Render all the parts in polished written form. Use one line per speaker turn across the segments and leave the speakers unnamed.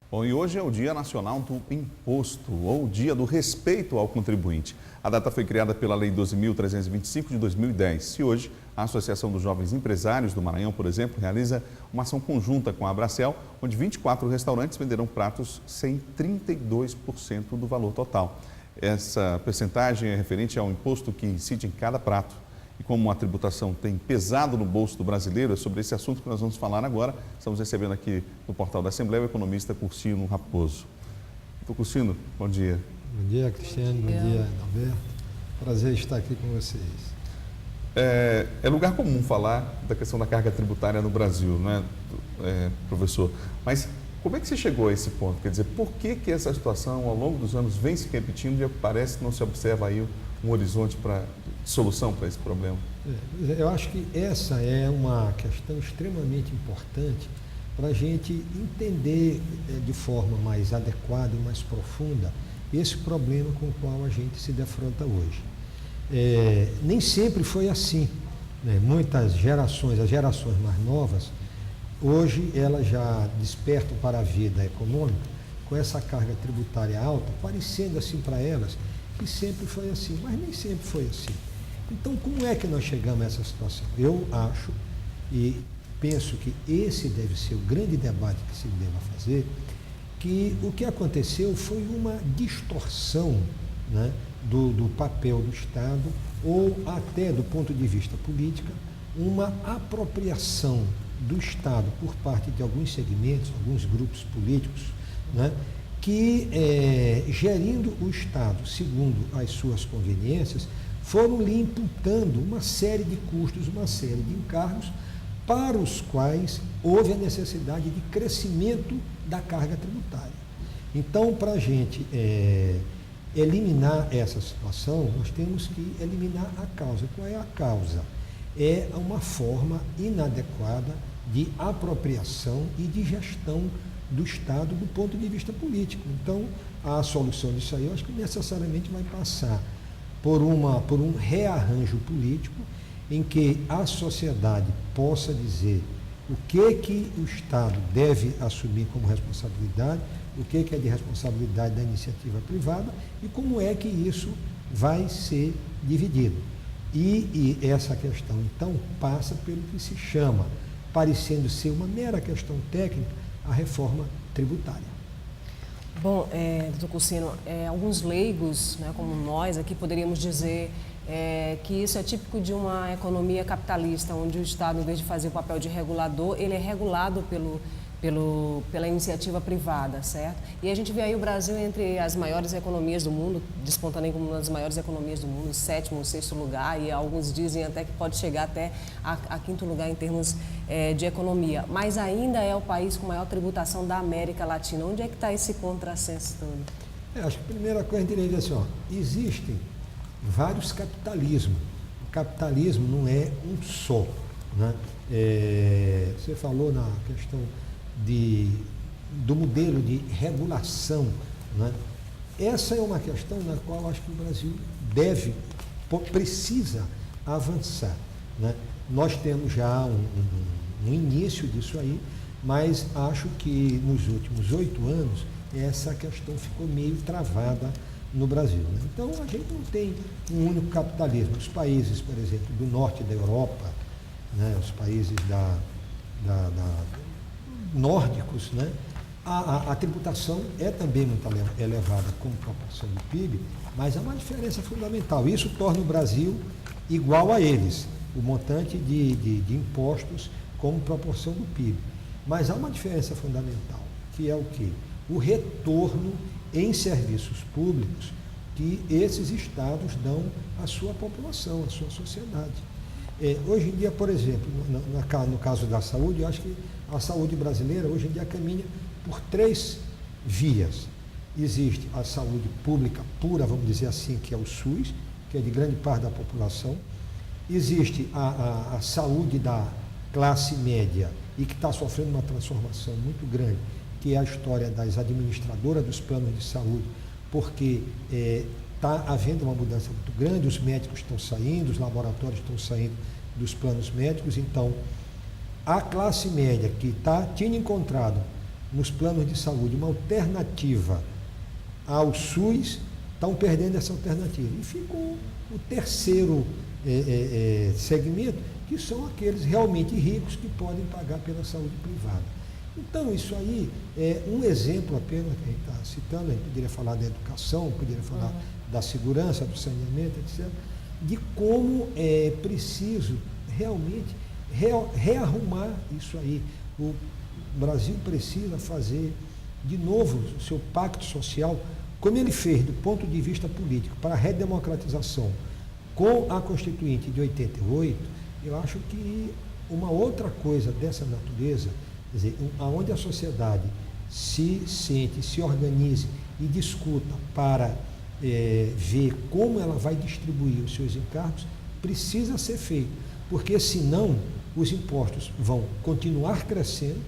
Bom, e hoje é o Dia Nacional do Imposto, ou Dia do Respeito ao Contribuinte. A data foi criada pela Lei 12.325 de 2010. E hoje, a Associação dos Jovens Empresários do Maranhão, por exemplo, realiza uma ação conjunta com a Abracel, onde 24 restaurantes venderão pratos sem 32% do valor total. Essa percentagem é referente ao imposto que incide em cada prato. E como a tributação tem pesado no bolso do brasileiro, é sobre esse assunto que nós vamos falar agora. Estamos recebendo aqui no portal da Assembleia o economista Cursino Raposo. Doutor Cursino, bom dia.
Bom dia, Cristiano. Bom dia, Alberto. Prazer estar aqui com vocês.
É lugar comum falar da questão da carga tributária no Brasil, não é, professor? Mas como é que você chegou a esse ponto? Quer dizer, por que essa situação ao longo dos anos vem se repetindo e parece que não se observa aí um horizonte para solução para esse problema?
Eu acho que essa é uma questão extremamente importante para a gente entender de forma mais adequada e mais profunda esse problema com o qual a gente se defronta hoje. Nem sempre foi assim, né? Muitas gerações, as gerações mais novas, hoje elas já despertam para a vida econômica com essa carga tributária alta, parecendo assim para elas que sempre foi assim, mas nem sempre foi assim. Então, como é que nós chegamos a essa situação? Eu acho e penso que esse deve ser o grande debate que se deva fazer, que o que aconteceu foi uma distorção, né, do papel do Estado, ou até do ponto de vista político, uma apropriação do Estado por parte de alguns segmentos, alguns grupos políticos, né, que, gerindo o Estado segundo as suas conveniências, foram lhe imputando uma série de custos, uma série de encargos, para os quais houve a necessidade de crescimento da carga tributária. Então, para a gente eliminar essa situação, nós temos que eliminar a causa. Qual é a causa? É uma forma inadequada de apropriação e de gestão do Estado do ponto de vista político. Então, a solução disso aí, eu acho que necessariamente vai passar por um rearranjo político em que a sociedade possa dizer o que o Estado deve assumir como responsabilidade, o que é de responsabilidade da iniciativa privada e como é que isso vai ser dividido. E essa questão, então, passa pelo que se chama, parecendo ser uma mera questão técnica, a reforma tributária.
Bom, doutor Cursino, alguns leigos, né, como nós aqui, poderíamos dizer que isso é típico de uma economia capitalista, onde o Estado, em vez de fazer o papel de regulador, ele é regulado pela iniciativa privada, certo? E a gente vê aí o Brasil entre as maiores economias do mundo, despontando aí como uma das maiores economias do mundo, sétimo, sexto lugar, e alguns dizem até que pode chegar até a quinto lugar em termos de economia. Mas ainda é o país com maior tributação da América Latina. Onde é que está esse contrassenso todo?
Acho que a primeira coisa a gente dizer assim, existem vários capitalismos. O capitalismo não é um só, né? Você falou na questão do modelo de regulação, né? Essa é uma questão na qual acho que o Brasil precisa avançar, né? Nós temos já um início disso aí, mas acho que nos últimos 8 anos essa questão ficou meio travada no Brasil, né? Então a gente não tem um único capitalismo. Os países, por exemplo, do norte da Europa, né, os países nórdicos, né, a tributação é também muito elevada como proporção do PIB, mas há uma diferença fundamental. Isso torna o Brasil igual a eles, o montante de impostos como proporção do PIB. Mas há uma diferença fundamental, que é o quê? O retorno em serviços públicos que esses estados dão à sua população, à sua sociedade. Hoje em dia, por exemplo, no caso da saúde, eu acho que a saúde brasileira hoje em dia caminha por 3 vias. Existe a saúde pública pura, vamos dizer assim, que é o SUS, que é de grande parte da população. Existe a saúde da classe média e que está sofrendo uma transformação muito grande, que é a história das administradoras dos planos de saúde, porque está havendo uma mudança muito grande, os médicos estão saindo, os laboratórios estão saindo dos planos médicos, então a classe média que tinha encontrado nos planos de saúde uma alternativa ao SUS, estão perdendo essa alternativa. E ficou o terceiro segmento, que são aqueles realmente ricos que podem pagar pela saúde privada. Então, isso aí é um exemplo apenas que a gente está citando, a gente poderia falar da educação, poderia falar da segurança, do saneamento, etc., de como é preciso realmente rearrumar isso aí. O Brasil precisa fazer de novo o seu pacto social, como ele fez do ponto de vista político, para a redemocratização com a Constituinte de 88. Eu acho que uma outra coisa dessa natureza, quer dizer, onde a sociedade se sente, se organize e discuta para ver como ela vai distribuir os seus encargos, precisa ser feito, porque senão os impostos vão continuar crescendo,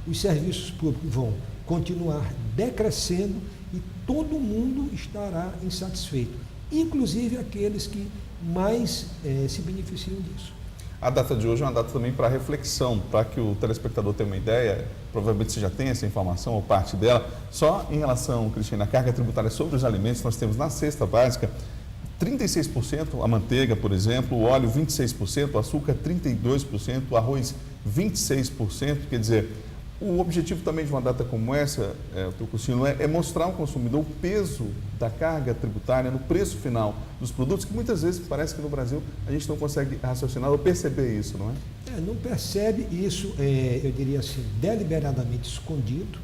os serviços públicos vão continuar decrescendo e todo mundo estará insatisfeito, inclusive aqueles que mais se beneficiam disso.
A data de hoje é uma data também para reflexão, para que o telespectador tenha uma ideia, provavelmente você já tem essa informação ou parte dela. Só em relação, Cristina, à carga tributária sobre os alimentos, nós temos na cesta básica 36% a manteiga, por exemplo, o óleo 26%, o açúcar 32%, o arroz 26%, quer dizer, o objetivo também de uma data como essa, Tucucino, é mostrar ao consumidor o peso da carga tributária no preço final dos produtos, que muitas vezes parece que no Brasil a gente não consegue raciocinar ou perceber isso, não é?
Não percebe isso, eu diria assim, deliberadamente escondido.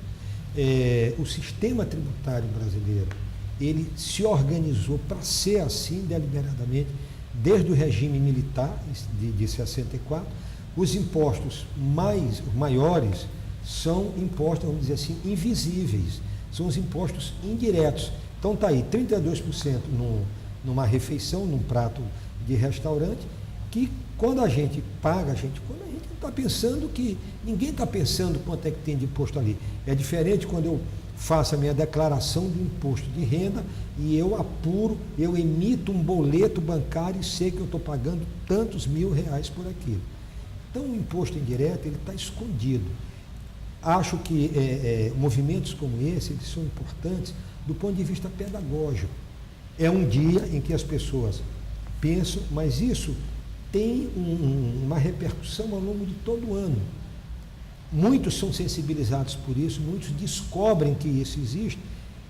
O sistema tributário brasileiro, ele se organizou para ser assim deliberadamente, desde o regime militar de 64. Os impostos maiores são impostos, vamos dizer assim, invisíveis, são os impostos indiretos. Então está aí, 32% numa refeição, num prato de restaurante, que quando a gente paga, quando a gente está pensando que, ninguém está pensando quanto é que tem de imposto ali. É diferente quando eu faço a minha declaração do imposto de renda e eu apuro, eu emito um boleto bancário e sei que eu estou pagando tantos R$1.000 por aquilo. Então o imposto indireto, ele está escondido. Acho que movimentos como esse, eles são importantes do ponto de vista pedagógico. É um dia em que as pessoas pensam, mas isso tem uma repercussão ao longo de todo o ano. Muitos são sensibilizados por isso, muitos descobrem que isso existe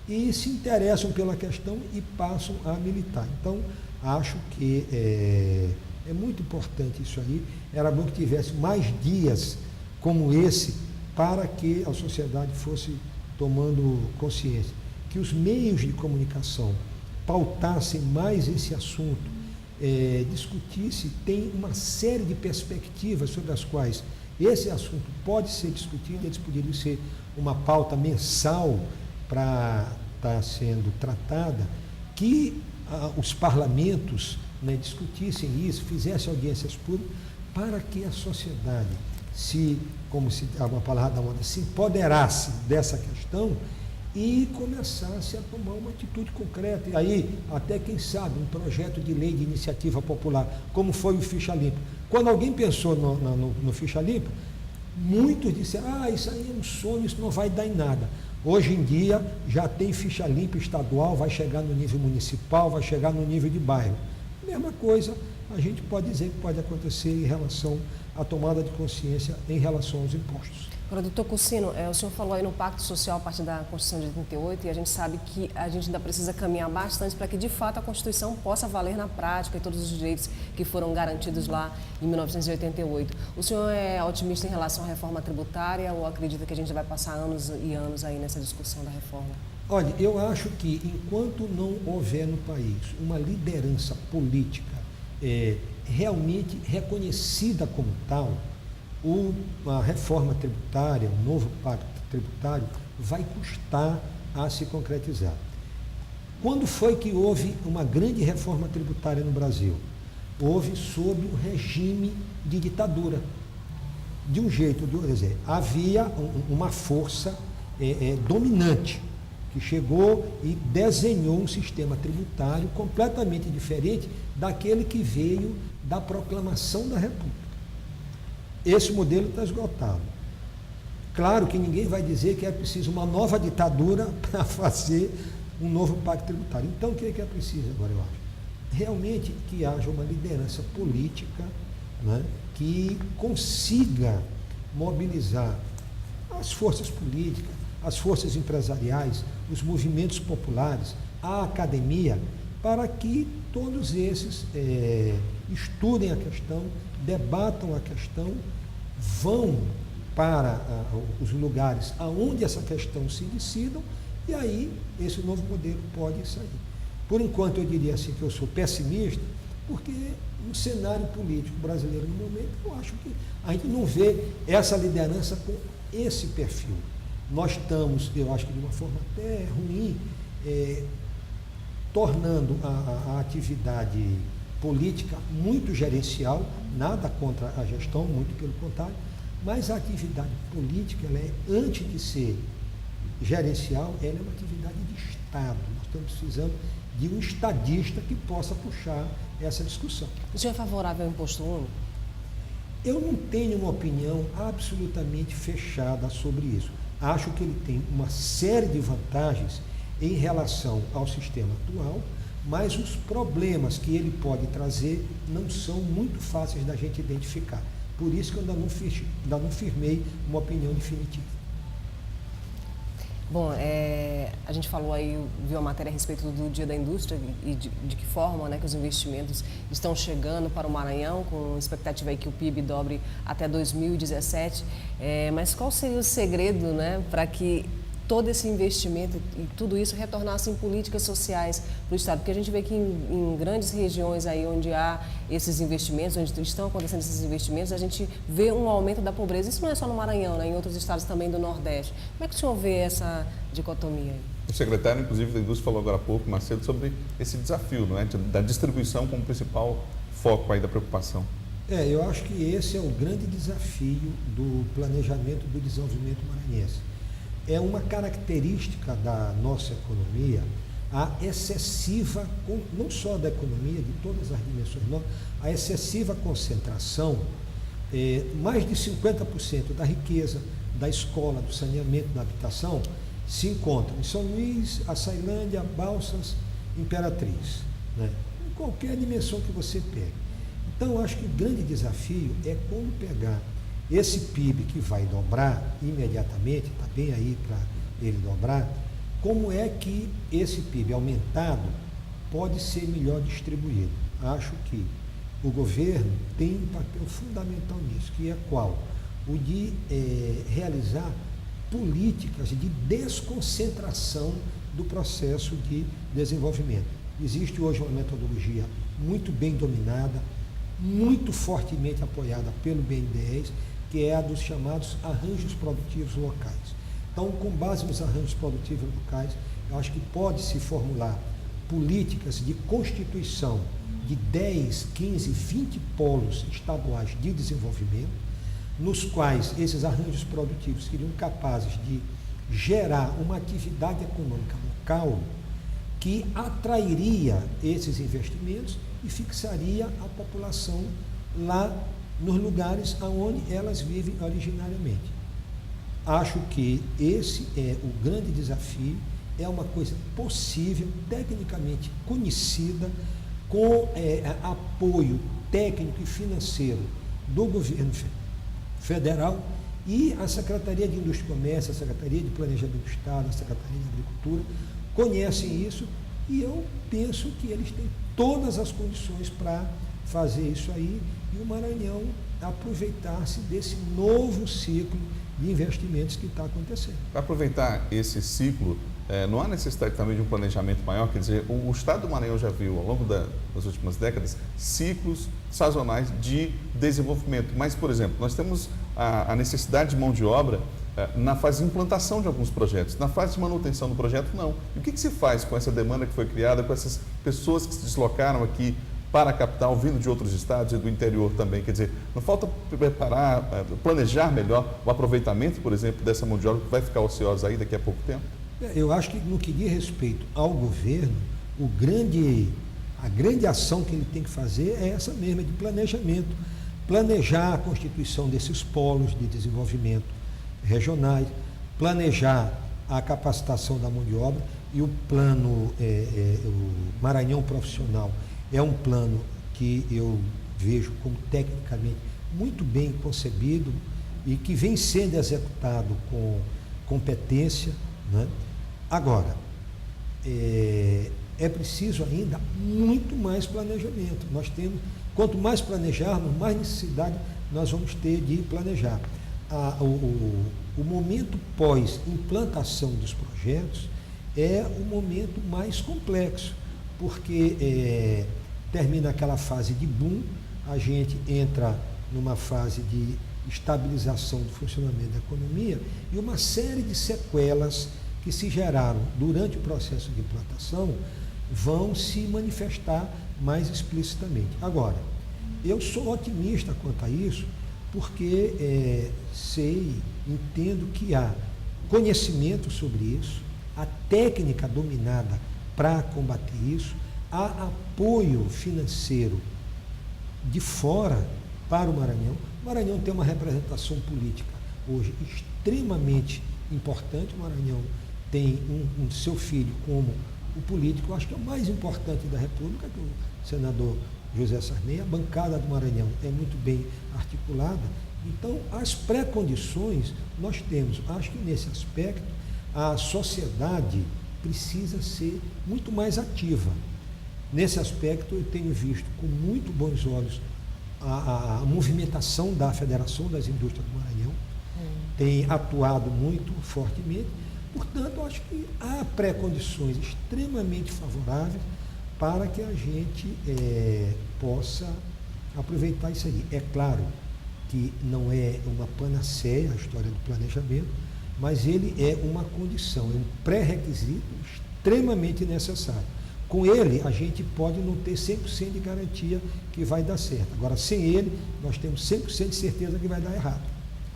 e se interessam pela questão e passam a militar. Então, acho que é muito importante isso aí. Era bom que tivesse mais dias como esse para que a sociedade fosse tomando consciência, que os meios de comunicação pautassem mais esse assunto, discutisse, tem uma série de perspectivas sobre as quais esse assunto pode ser discutido, eles poderiam ser uma pauta mensal para estar sendo tratada, que os parlamentos discutissem isso, fizessem audiências públicas, para que a sociedade como se uma palavra da moda, se empoderasse dessa questão e começasse a tomar uma atitude concreta. E aí, até quem sabe, um projeto de lei de iniciativa popular, como foi o Ficha Limpa. Quando alguém pensou no Ficha Limpa, muitos disseram, isso aí é um sonho, isso não vai dar em nada. Hoje em dia, já tem Ficha Limpa estadual, vai chegar no nível municipal, vai chegar no nível de bairro. Mesma coisa, a gente pode dizer que pode acontecer em relação à tomada de consciência em relação aos impostos.
Agora, doutor Cursino, o senhor falou aí no Pacto Social a partir da Constituição de 88 e a gente sabe que a gente ainda precisa caminhar bastante para que, de fato, a Constituição possa valer na prática e todos os direitos que foram garantidos lá em 1988. O senhor é otimista em relação à reforma tributária ou acredita que a gente vai passar anos e anos aí nessa discussão da reforma?
Olha, eu acho que enquanto não houver no país uma liderança política realmente reconhecida como tal, uma reforma tributária, um novo pacto tributário, vai custar a se concretizar. Quando foi que houve uma grande reforma tributária no Brasil? Houve sob um regime de ditadura. De um jeito, quer dizer, havia uma força dominante que chegou e desenhou um sistema tributário completamente diferente daquele que veio da proclamação da República. Esse modelo está esgotado. Claro que ninguém vai dizer que é preciso uma nova ditadura para fazer um novo pacto tributário. Então, o que é preciso agora, eu acho? Realmente que haja uma liderança política, né, que consiga mobilizar as forças políticas, as forças empresariais, os movimentos populares, a academia, para que todos esses estudem a questão, debatam a questão, vão para os lugares aonde essa questão se decidam, e aí esse novo modelo pode sair. Por enquanto, eu diria assim que eu sou pessimista, porque no cenário político brasileiro, no momento, eu acho que a gente não vê essa liderança com esse perfil. Nós estamos, eu acho que de uma forma até ruim, tornando a atividade política muito gerencial, nada contra a gestão, muito pelo contrário, mas a atividade política, ela é, antes de ser gerencial, ela é uma atividade de Estado. Nós estamos precisando de um estadista que possa puxar essa discussão.
O senhor é favorável ao imposto único?
Eu não tenho uma opinião absolutamente fechada sobre isso. Acho que ele tem uma série de vantagens em relação ao sistema atual, mas os problemas que ele pode trazer não são muito fáceis da gente identificar. Por isso que eu ainda não firmei uma opinião definitiva.
Bom, a gente falou aí, viu a matéria a respeito do Dia da Indústria e de que forma, né, que os investimentos estão chegando para o Maranhão, com expectativa aí que o PIB dobre até 2017. Mas qual seria o segredo, né, para que todo esse investimento e tudo isso retornasse em políticas sociais para o Estado? Porque a gente vê que em grandes regiões aí onde há esses investimentos, onde estão acontecendo esses investimentos, a gente vê um aumento da pobreza. Isso não é só no Maranhão, né? Em outros estados também do Nordeste. Como é que o senhor vê essa dicotomia aí?
O secretário, inclusive, da Indústria falou agora há pouco, Macedo, sobre esse desafio, não é? Da distribuição como principal foco aí da preocupação.
Eu acho que esse é o grande desafio do planejamento do desenvolvimento maranhense. É uma característica da nossa economia a excessiva, não só da economia, de todas as dimensões, não, a excessiva concentração, mais de 50% da riqueza, da escola, do saneamento, da habitação, se encontram em São Luís, Açailândia, Balsas, Imperatriz, né? Em qualquer dimensão que você pegue. Então, eu acho que o grande desafio é como pegar esse PIB que vai dobrar imediatamente, está bem aí para ele dobrar, como é que esse PIB aumentado pode ser melhor distribuído? Acho que o governo tem um papel fundamental nisso, que é qual? O de realizar políticas de desconcentração do processo de desenvolvimento. Existe hoje uma metodologia muito bem dominada, muito fortemente apoiada pelo BNDES, que é a dos chamados arranjos produtivos locais. Então, com base nos arranjos produtivos locais, eu acho que pode-se formular políticas de constituição de 10, 15, 20 polos estaduais de desenvolvimento, nos quais esses arranjos produtivos seriam capazes de gerar uma atividade econômica local que atrairia esses investimentos e fixaria a população lá nos lugares onde elas vivem originariamente. Acho que esse é o grande desafio, é uma coisa possível, tecnicamente conhecida, com apoio técnico e financeiro do governo federal e a Secretaria de Indústria e Comércio, a Secretaria de Planejamento do Estado, a Secretaria de Agricultura, conhecem isso e eu penso que eles têm todas as condições para fazer isso aí e o Maranhão aproveitar-se desse novo ciclo de investimentos que está acontecendo.
Para aproveitar esse ciclo, não há necessidade também de um planejamento maior? Quer dizer, o Estado do Maranhão já viu, ao longo das últimas décadas, ciclos sazonais de desenvolvimento. Mas, por exemplo, nós temos a necessidade de mão de obra na fase de implantação de alguns projetos. Na fase de manutenção do projeto, não. E o que se faz com essa demanda que foi criada, com essas pessoas que se deslocaram aqui para a capital, vindo de outros estados e do interior também? Quer dizer, não falta preparar, planejar melhor o aproveitamento, por exemplo, dessa mão de obra que vai ficar ociosa aí daqui a pouco tempo?
Eu acho que no que diz respeito ao governo, a grande ação que ele tem que fazer é essa mesma, de planejamento. Planejar a constituição desses polos de desenvolvimento, regionais, planejar a capacitação da mão de obra, e o plano, o Maranhão Profissional é um plano que eu vejo como tecnicamente muito bem concebido e que vem sendo executado com competência, né? Agora, é preciso ainda muito mais planejamento. Quanto mais planejarmos, mais necessidade nós vamos ter de planejar. O momento pós-implantação dos projetos é o momento mais complexo, porque termina aquela fase de boom, a gente entra numa fase de estabilização do funcionamento da economia e uma série de sequelas que se geraram durante o processo de implantação vão se manifestar mais explicitamente. Agora, eu sou otimista quanto a isso, porque entendo que há conhecimento sobre isso, a técnica dominada para combater isso, há apoio financeiro de fora para o Maranhão. O Maranhão tem uma representação política hoje extremamente importante. O Maranhão tem um seu filho como o político, eu acho que é o mais importante da República, que é o senador José Sarney. A bancada do Maranhão é muito bem articulada. Então, as pré-condições nós temos. Acho que nesse aspecto a sociedade precisa ser muito mais ativa. Nesse aspecto eu tenho visto com muito bons olhos a movimentação da Federação das Indústrias do Maranhão, tem atuado muito fortemente. Portanto, acho que há pré-condições extremamente favoráveis para que a gente possa aproveitar isso aí. É claro que não é uma panaceia a história do planejamento, mas ele é uma condição, é um pré-requisito extremamente necessário. Com ele, a gente pode não ter 100% de garantia que vai dar certo. Agora, sem ele, nós temos 100% de certeza que vai dar errado.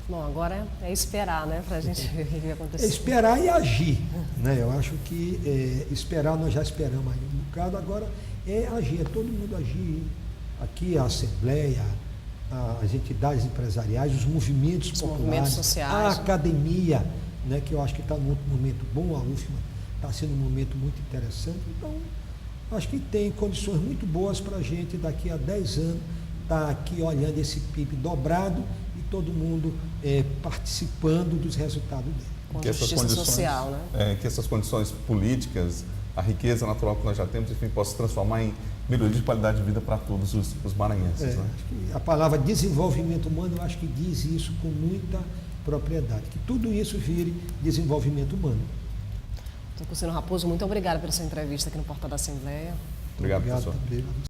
Bom, agora é esperar, né, para a gente ver o que vai acontecer.
É esperar e agir, né? Eu acho que esperar, nós já esperamos aí um bocado, agora é agir, é todo mundo agir. Aqui a Assembleia, as entidades empresariais, os movimentos populares,
movimentos sociais,
a academia, né, que eu acho que está num momento bom, a UFMA está sendo um momento muito interessante. Então, acho que tem condições muito boas para a gente, daqui a 10 anos, estar aqui olhando esse PIB dobrado e todo mundo participando dos resultados dele.
Com justiça social, né?
Que essas condições políticas, a riqueza natural que nós já temos, enfim, possa se transformar em melhoria de qualidade de vida para todos os maranhenses. Né?
Acho que a palavra desenvolvimento humano, eu acho que diz isso com muita propriedade, que tudo isso vire desenvolvimento humano.
Conselheiro Raposo, muito obrigada pela sua entrevista aqui no Portal da Assembleia.
Obrigado, professor.
Obrigado.